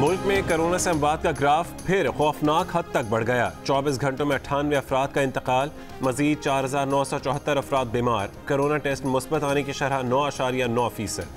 मुल्क में कोरोना से अमवात का ग्राफ फिर खौफनाक हद तक बढ़ गया। 24 घंटों में 98 अफराद का इंतकाल, मजीद 4,974 अफराद बीमार। कोरोना टेस्ट मुस्बत आने की शरह 9.9%।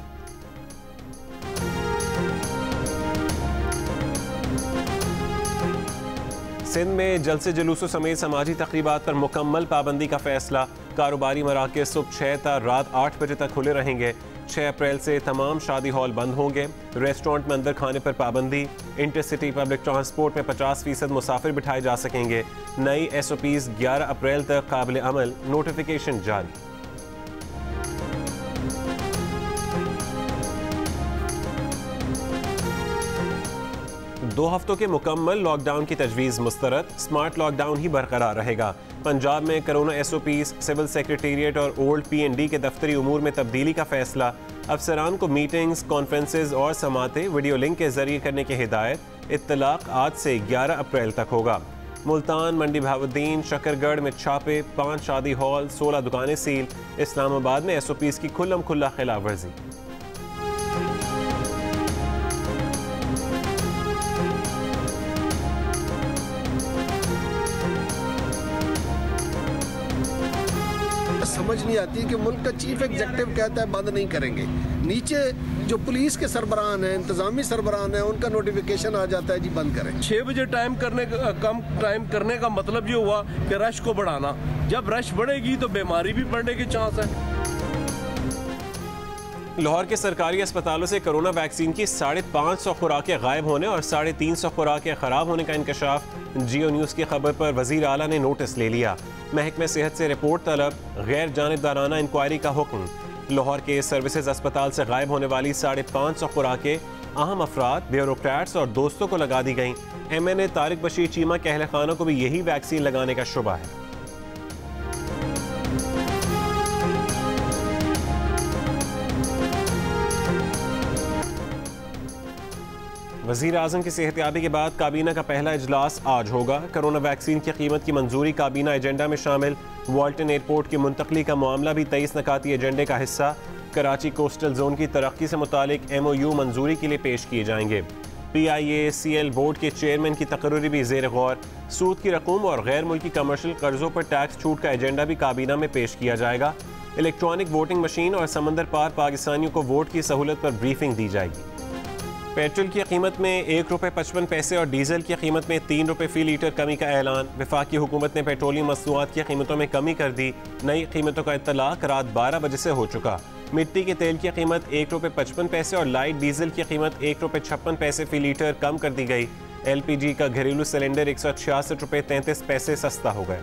सिंध में जलसे जुलूसों समेत समाजी तकरीबात पर मुकम्मल पाबंदी का फैसला। कारोबारी मराकज़ सुबह 6 तक रात 8 बजे तक खुले रहेंगे। 6 अप्रैल से तमाम शादी हॉल बंद होंगे। रेस्टोरेंट में अंदर खाने पर पाबंदी। इंटरसिटी पब्लिक ट्रांसपोर्ट में 50% मुसाफिर बिठाए जा सकेंगे। नई SOPs 11 अप्रैल तक काबिल अमल, नोटिफिकेशन जारी। दो हफ्तों के मुकम्मल लॉकडाउन की तजवीज़ मुस्तरद। स्मार्ट लॉकडाउन ही बरकरार रहेगा। पंजाब में कोरोना SOPs, सिविल सेक्रेटेरिएट और ओल्ड PND के दफ्तरी उमूर में तब्दीली का फैसला। अफसरान को मीटिंग्स, कॉन्फ्रेंसेज और समाते वीडियो लिंक के जरिए करने की हिदायत। इत्तलाक आज से 11 अप्रैल तक होगा। मुल्तान, मंडी बहाउद्दीन, शकरगढ़ में छापे, 5 शादी हॉल, 16 दुकानें सील। इस्लामाबाद में SOPs की खुल्लम खुल्ला खिलाफ वर्जी। समझ नहीं आती कि मुल्क का चीफ एग्जीक्यूटिव कहता है बंद नहीं करेंगे, नीचे जो पुलिस के सरबराहान हैं, इंतजामी सरबराहान हैं, उनका नोटिफिकेशन आ जाता है जी बंद करें। 6 बजे कम टाइम करने का मतलब ये हुआ कि रश को बढ़ाना। जब रश बढ़ेगी तो बीमारी भी बढ़ने के चांस है। लाहौर के सरकारी अस्पतालों से कोरोना वैक्सीन की 550 खुराकें गायब होने और 350 खुराकें खराब होने का इंकशाफ। जियो न्यूज़ की खबर पर वजीर आला ने नोटिस ले लिया। महकमे सेहत से रिपोर्ट तलब, गैर जानिबदाराना इंक्वायरी का हुक्म। लाहौर के सर्विसेज अस्पताल से गायब होने वाली 550 खुराकें अहम अफराद, ब्यूरोक्रेट्स और दोस्तों को लगा दी गईं। MNA तारिक बशीर चीमा के अहल खाना को भी यही वैक्सीन लगाने का शुबा है। वज़ीर आज़म की सेहतियाबी के बाद काबीना का पहला इजलास आज होगा। कोरोना वैक्सीन की कीमत की मंजूरी काबीना एजेंडा में शामिल। वाल्टन एयरपोर्ट की मुंतकली का मामला भी 23 नकाती एजेंडे का हिस्सा। कराची कोस्टल जोन की तरक्की से मुतालिक MOU मंजूरी के लिए पेश किए जाएंगे। PIA-CL बोर्ड के चेयरमैन की तकर्री भी ज़ेर गौर। सूद की रकूम और गैर मुल्की कमर्शियल कर्जों पर टैक्स छूट का एजेंडा भी काबीना में पेश किया जाएगा। इलेक्ट्रॉनिक वोटिंग मशीन और समंदर पार पाकिस्तानियों को वोट की सहूलत पर ब्रीफिंग दी जाएगी। पेट्रोल की कीमत में ₹1.55 और डीजल की कीमत में ₹3 फी लीटर कमी का ऐलान। वफाकी हुकूमत ने पेट्रोलियम मसनूआत की कीमतों में कमी कर दी। नई कीमतों का इत्तलाक रात 12 बजे से हो चुका। मिट्टी के तेल की कीमत ₹1.55 और लाइट डीजल की कीमत ₹1.56 फी लीटर कम कर दी गई। LPG का घरेलू सिलेंडर ₹166.33 सस्ता हो गया।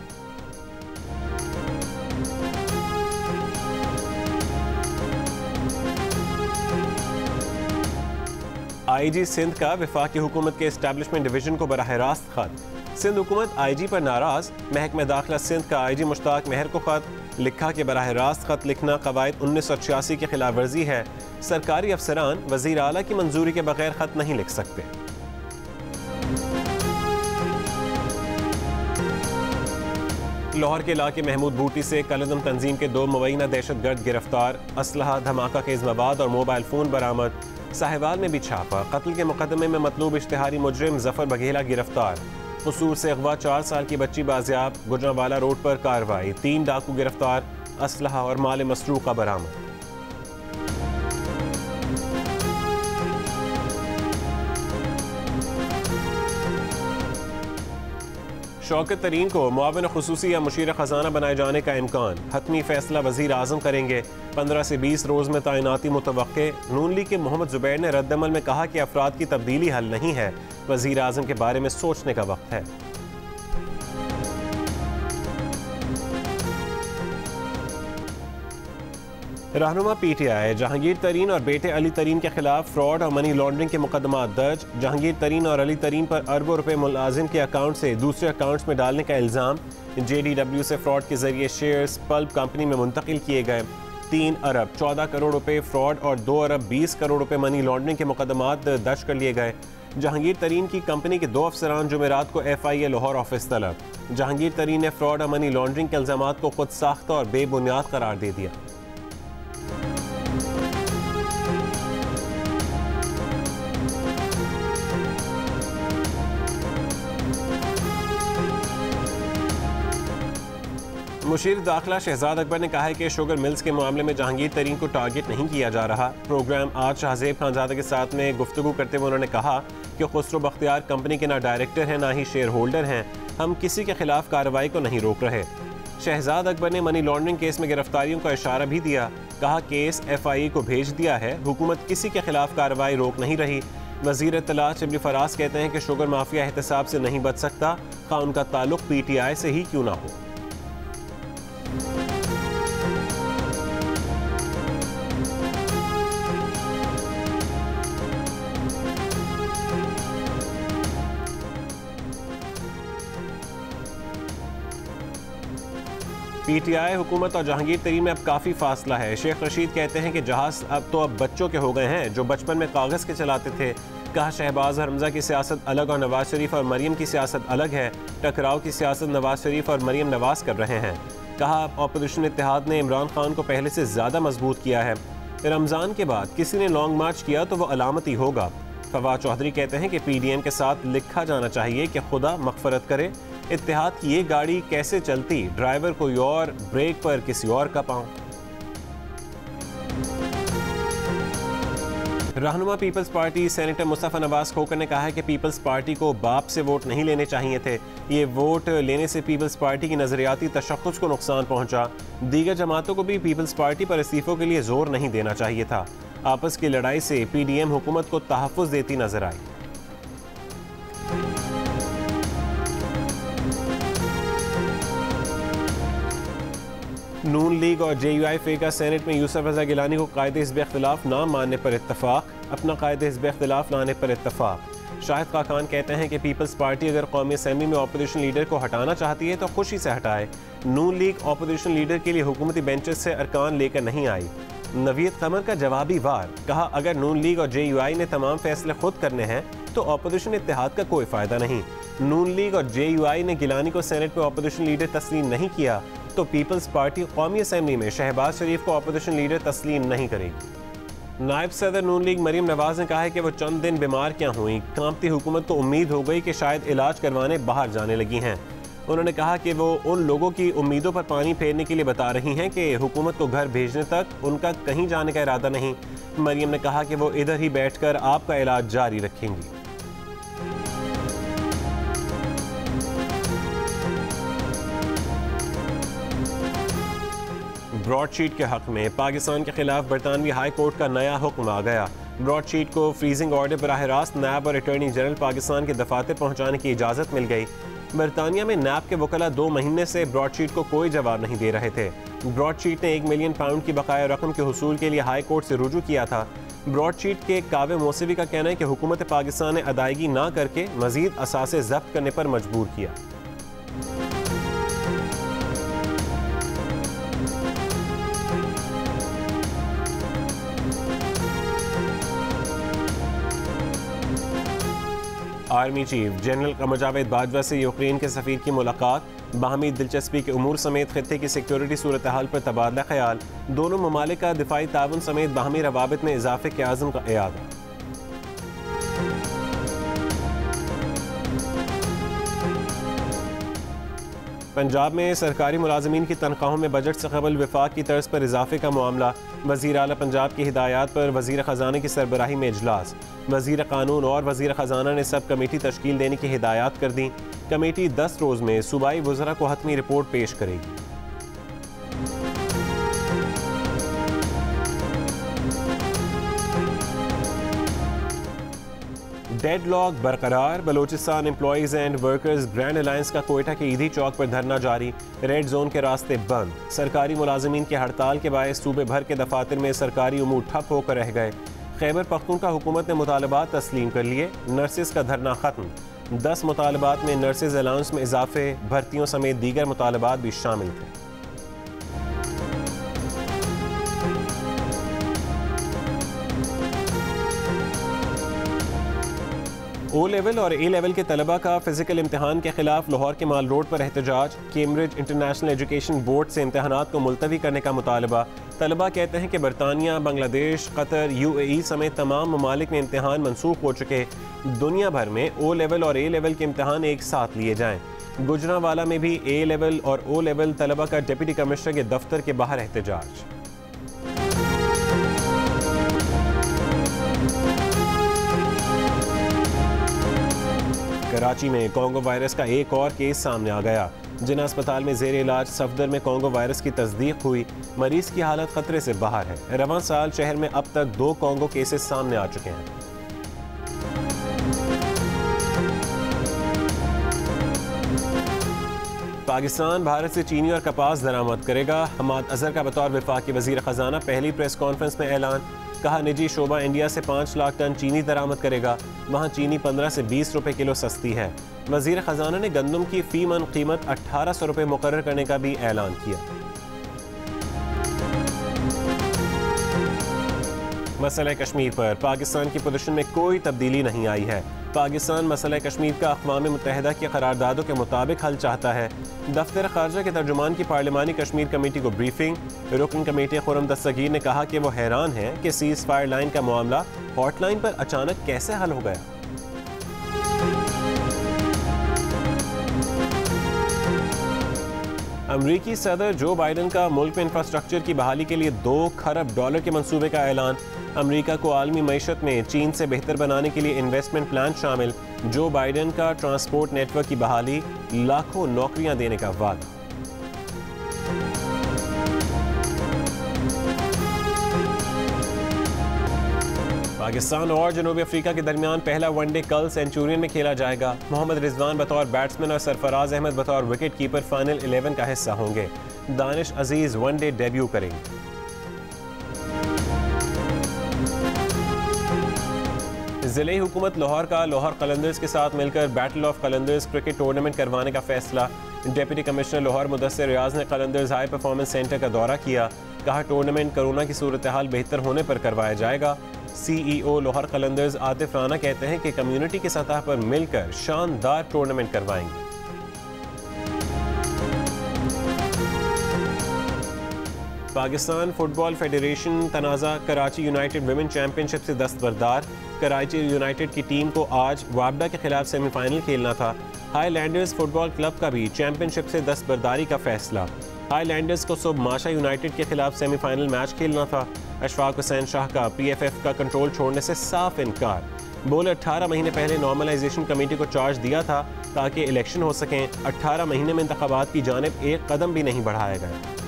IG सिंध का वफाकी हुकूमत के एस्टैब्लिशमेंट डिवीजन को बराह रास्त खत। सिंध हुकूमत IG पर नाराज। महकमा दाखिला सिंध का IG मुश्ताक मेहर को खत लिखा कि बराह रास्त खत लिखना कवायद 1986 की खिलाफ वर्जी है। सरकारी अफसरान वजीर आला की मंजूरी के बगैर खत नहीं लिख सकते। लाहौर के इलाके महमूद बूटी से कलदम तंजीम के 2 मुबैना दहशतगर्द गिरफ्तार। असलहा, धमाका केज मवाद और मोबाइल फ़ोन बरामद। साहिवाल में भी छापा। कत्ल के मुकदमे में मतलूब इश्तिहारी मुजरिम जफर बघेला गिरफ्तार। कसूर से अगवा 4 साल की बच्ची बाजियाब। गुजरांवाला रोड पर कार्रवाई। 3 डाकू गिरफ्तार। असलहा और माल मसरूका बरामद। शौकत तरीन को मुआविन खुसूसी या मुशीर खजाना बनाए जाने का इम्कान। हतमी फैसला वजीर आज़म करेंगे। 15 से 20 रोज़ में तैनाती मुतवक्के। नून लीग के मोहम्मद जुबैर ने रद्दमल में कहा कि अफराद की तब्दीली हल नहीं है, वजीर आज़म के बारे में सोचने का वक्त है। रहनुमा PTI जहांगीर तरीन और बेटे अली तरीन के खिलाफ फ्रॉड और मनी लॉन्ड्रिंग के मुकदमात दर्ज। जहांगीर तरीन और अली तरीन पर अरबों रुपए मुलाजिम के अकाउंट से दूसरे अकाउंट्स में डालने का इल्ज़ाम। JDW से फ्रॉड के जरिए शेयर्स पल्प कंपनी में मुंतकिल किए गए। 3 अरब 14 करोड़ रुपए फ्रॉड और 2 अरब 20 करोड़ रुपए मनी लॉन्ड्रिंग के मुकदमात दर्ज कर लिए गए। जहांगीर तरीन की कंपनी के 2 अफसरान जुमेरात को FIA लाहौर ऑफिस तलब। जहांगीर तरीन ने फ्रॉड और मनी लॉन्ड्रिंग के इल्ज़ामात को खुद साख्ता और बेबुनियाद करार दे दिया। मुशीर दाखिला शहजाद अकबर ने कहा है कि शुगर मिल्स के मामले में जहांगीर तरीन को टारगेट नहीं किया जा रहा। प्रोग्राम आज शाहजेब खानजादा के साथ में गुफ्तगू करते हुए उन्होंने कहा कि खुसरो बख्तियार कंपनी के ना डायरेक्टर हैं ना ही शेयर होल्डर हैं। हम किसी के खिलाफ कार्रवाई को नहीं रोक रहे। शहजाद अकबर ने मनी लॉन्ड्रिंग केस में गिरफ्तारियों का इशारा भी दिया। कहा केस FIA को भेज दिया है, हुकूमत किसी के खिलाफ कार्रवाई रोक नहीं रही। वज़ीर इत्तलात शिबली फराज कहते हैं कि शुगर माफिया एहतसाब से नहीं बच सकता, खा उनका ताल्लुक PTI से ही क्यों ना हो। PTI हुकूमत और जहांगीर तरीन में अब काफ़ी फासला है। शेख रशीद कहते हैं कि जहाज़ अब बच्चों के हो गए हैं जो बचपन में कागज़ के चलाते थे। कहा शहबाज और हमजा की सियासत अलग और नवाज शरीफ और मरीम की सियासत अलग है। टकराव की सियासत नवाज शरीफ और मरीम नवाज कर रहे हैं। कहा ऑपोजिशन इत्तेहाद ने इमरान खान को पहले से ज़्यादा मजबूत किया है। रमज़ान के बाद किसी ने लॉन्ग मार्च किया तो वह अलामती होगा। फवाद चौधरी कहते हैं कि PDM के साथ लिखा जाना चाहिए कि खुदा मग़फ़रत करे, इत्तेहाद की ये गाड़ी कैसे चलती, ड्राइवर कोई और, ब्रेक पर किसी और का पाँव। रहनुमा people's party senator Mustafa Nawaz Khokhar ने कहा है कि पीपल्स पार्टी को बाप से वोट नहीं लेने चाहिए थे। ये वोट लेने से पीपल्स पार्टी की नज़रियाती तशख़्ख़ुस को नुकसान पहुंचा। दीगर जमातों को भी पीपल्स पार्टी पर इस्तीफ़ों के लिए जोर नहीं देना चाहिए था। आपस की लड़ाई से PDM हुकूमत को तहफ़्फ़ुज़ देती नजर आई। नून लीग और JUI का सेनेट में यूसुफ रज़ा गिलानी को कायदे हिज़्ब इख्तिलाफ ना मानने पर इत्तफाक, अपना कायदे हिज़्ब इख्तिलाफ लाने पर इत्तफाक। शाहिद खाकान कहते हैं कि पीपल्स पार्टी अगर कौमी असेंबली में अपोजिशन लीडर को हटाना चाहती है तो खुशी से हटाए। नून लीग अपोजिशन लीडर के लिए हुकूमती बेंचेस से अरकान लेकर नहीं आई। नवीद कमर का जवाबी वार। कहा अगर नून लीग और JUI ने तमाम फैसले खुद करने हैं तो अपोजिशन इत्तेहाद का कोई फ़ायदा नहीं। नून लीग और JUI ने गिलानी को सेनेट में अपोजिशन लीडर तस्लीम नहीं किया तो पीपल्स पार्टी कौमी असेंबली में शहबाज शरीफ को अपोजिशन लीडर तस्लीम नहीं करेगी। नायब सदर नून लीग मरीम नवाज ने कहा है कि वो चंद दिन बीमार क्या हुई, कांपती हुकूमत को उम्मीद हो गई कि शायद इलाज करवाने बाहर जाने लगी हैं। उन्होंने कहा कि वो उन लोगों की उम्मीदों पर पानी फेरने के लिए बता रही हैं कि हुकूमत को घर भेजने तक उनका कहीं जाने का इरादा नहीं। मरीम ने कहा कि वो इधर ही बैठकर आपका इलाज जारी रखेंगी। ब्रॉडशीट के हक में पाकिस्तान के खिलाफ बरतानवी हाई कोर्ट का नया हुक्म आ गया। ब्रॉडशीट को फ्रीजिंग ऑर्डर बराह रास्त नैब और अटॉर्नी जनरल पाकिस्तान के दफातर पहुंचाने की इजाज़त मिल गई। बरतानिया में नैब के वकला 2 महीने से ब्रॉडशीट को कोई जवाब नहीं दे रहे थे। ब्रॉडशीट ने £1 मिलियन की बकाया रकम के हुसूल के लिए हाई कोर्ट से रुजू किया था। ब्रॉडशीट के कावे मौसवी का कहना है कि हुकूमत पाकिस्तान ने अदायगी ना करके मजीद असासे जब्त करने पर मजबूर किया। Army chief general Qamar Javed Bajwa से यूक्रेन के सफ़ीर की मुलाकात, बाहमी दिलचस्पी के उमूर समेत खित्ते की सिक्योरिटी सूरत हाल पर तबादला ख्याल, दोनों ममालिक का दिफाई ताउन समेत बाहमी रवाबित में इजाफे के आज़म का इरादा। पंजाब में सरकारी मुलाजमीन की तनख्वाहों में बजट से कबल विफाक की तर्ज पर इजाफे का मामला, वज़ीर आला पंजाब की हिदायत पर वज़ीर ख़जाना की सरबराही में इजलास। वज़ीर कानून और वज़ीर ख़जाना ने सब कमेटी तश्कील देने की हिदायत कर दी। कमेटी 10 रोज़ में सूबाई वज़रा को हतमी रिपोर्ट पेश करेगी। डेडलॉक बरकरार, Balochistan employees and workers grand alliance का कोयटा के ईदी चौक पर धरना जारी, रेड जोन के रास्ते बंद। सरकारी मुलाजमीन की हड़ताल के बायस सूबे भर के दफातर में सरकारी उमूर ठप होकर रह गए। खैबर पख्तूनख्वा हुकूमत ने मुतालबात तस्लीम कर लिए, नर्सिस का धरना खत्म। 10 मुतालबात में नर्सिस अलाउंस में इजाफे, भर्तियों समेत दीगर मुतालबात भी शामिल थे। O लेवल और A लेवल के तलबा का फिजिकल इम्तहान के खिलाफ लाहौर के माल रोड पर एहतजाज, कैम्ब्रिज इंटरनेशनल एजुकेशन बोर्ड से इम्तहानात को मुलतवी करने का मुतालबा। तलबा कहते हैं कि बरतानिया, बांग्लादेश, कतर, UAE समेत तमाम ममालिक में इम्तहान मनसूख हो चुके। दुनिया भर में O लेवल और A लेवल के इम्तहान एक साथ लिए जाएँ। गुजरांवाला में भी ए लेवल और ओ लेवल तलबा का डिप्टी कमिश्नर के दफ्तर के बाहर एहतजाज। कराची में कोंगो वायरस का एक और केस सामने आ गया। जिना अस्पताल में जेर इलाज सफदर में कोंगो वायरस की तस्दीक हुई। मरीज की हालत खतरे से बाहर है। रवां साल शहर में अब तक 2 कोंगो केसेस सामने आ चुके हैं। पाकिस्तान भारत से चीनी और कपास दरामद करेगा। हमाद अजहर का बतौर वफाकी वजीर खजाना पहली प्रेस कॉन्फ्रेंस में ऐलान। कहा निजी शोबा इंडिया से 5 लाख टन चीनी दरामद करेगा। वहाँ चीनी 15 से 20 रुपए किलो सस्ती है। वजीर खजाना ने गंदम की फी मन कीमत 1800 रुपए मुकर्रर करने का भी ऐलान किया। मसला कश्मीर पर पाकिस्तान की पोजीशन में कोई तब्दीली नहीं आई है। पाकिस्तान मसला कश्मीर का अक़वाम मुत्तहिदा की करारदादों के मुताबिक हल चाहता है। दफ्तर खारजा के तर्जुमान की पार्लिमानी कश्मीर कमेटी को ब्रीफिंग। रुकन कमेटी खुरम दस्तगीर ने कहा कि वो हैरान है कि सीज फायर लाइन का मामला हॉटलाइन पर अचानक कैसे हल हो गया। अमरीकी सदर जो बाइडन का मुल्क में इंफ्रास्ट्रक्चर की बहाली के लिए $2 खरब के मंसूबे का ऐलान। अमरीका को आलमी मईशत में चीन से बेहतर बनाने के लिए इन्वेस्टमेंट प्लान शामिल। जो बाइडन का ट्रांसपोर्ट नेटवर्क की बहाली, लाखों नौकरियां देने का वादा। पाकिस्तान और जनूबी अफ्रीका के दरमियान पहला वनडे कल सेंचुरियन में खेला जाएगा। मोहम्मद रिजवान बतौर बैट्समैन और सरफराज अहमद बतौर विकेट कीपर फाइनल 11 का हिस्सा होंगे। दानिश अजीज वनडे डेब्यू करेंगे। ज़िले हुकूमत लाहौर का लाहौर कलंदर्स के साथ मिलकर battle of Qalandars cricket tournament करवाने का फैसला। डिप्टी कमिश्नर लाहौर मुदस्सिर रियाज ने कलंदर्स हाई परफॉर्मेंस सेंटर का दौरा किया। कहा टूर्नामेंट कोरोना की सूरत हाल बेहतर होने पर करवाया जाएगा। CEO लाहौर कलंदर्स आतिफ राना कहते हैं कि कम्युनिटी की सतह पर मिलकर शानदार टूर्नामेंट करवाएंगे। पाकिस्तान फुटबॉल फेडरेशन तनाज़ा कराची यूनाइटेड विमेन चैंपियनशिप से दस्तबरदार। कराची यूनाइटेड की टीम को आज वाबडा के खिलाफ सेमीफाइनल खेलना था। हाईलैंडर्स फुटबॉल क्लब का भी चैंपियनशिप से दस्तबरदारी का फैसला। हाईलैंडर्स को सुबह माशा यूनाइटेड के खिलाफ सेमीफाइनल मैच खेलना था। अशफाक हुसैन शाह का PFF का कंट्रोल छोड़ने से साफ इनकार। बोले 18 महीने पहले नॉर्मलाइजेशन कमेटी को चार्ज दिया था ताकि इलेक्शन हो सकें। 18 महीने में इंतखाबात की जानिब एक कदम भी नहीं बढ़ाया गया।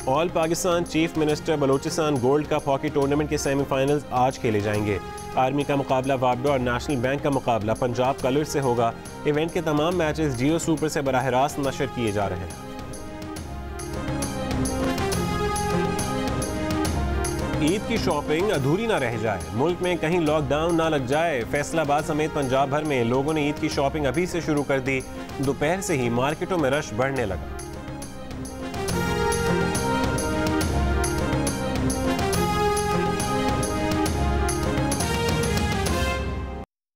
All Pakistan chief minister Balochistan gold cup hockey tournament के सेमीफाइनल्स आज खेले जाएंगे। आर्मी का मुकाबला वाबडा और नेशनल बैंक का मुकाबला पंजाब कलर्स से होगा। इवेंट के तमाम मैचेस जियो सुपर से बराह रास्त नशर किए जा रहे हैं। ईद की शॉपिंग अधूरी ना रह जाए, मुल्क में कहीं लॉकडाउन ना लग जाए। फैसलाबाद समेत पंजाब भर में लोगों ने ईद की शॉपिंग अभी से शुरू कर दी। दोपहर से ही मार्केटों में रश बढ़ने लगा।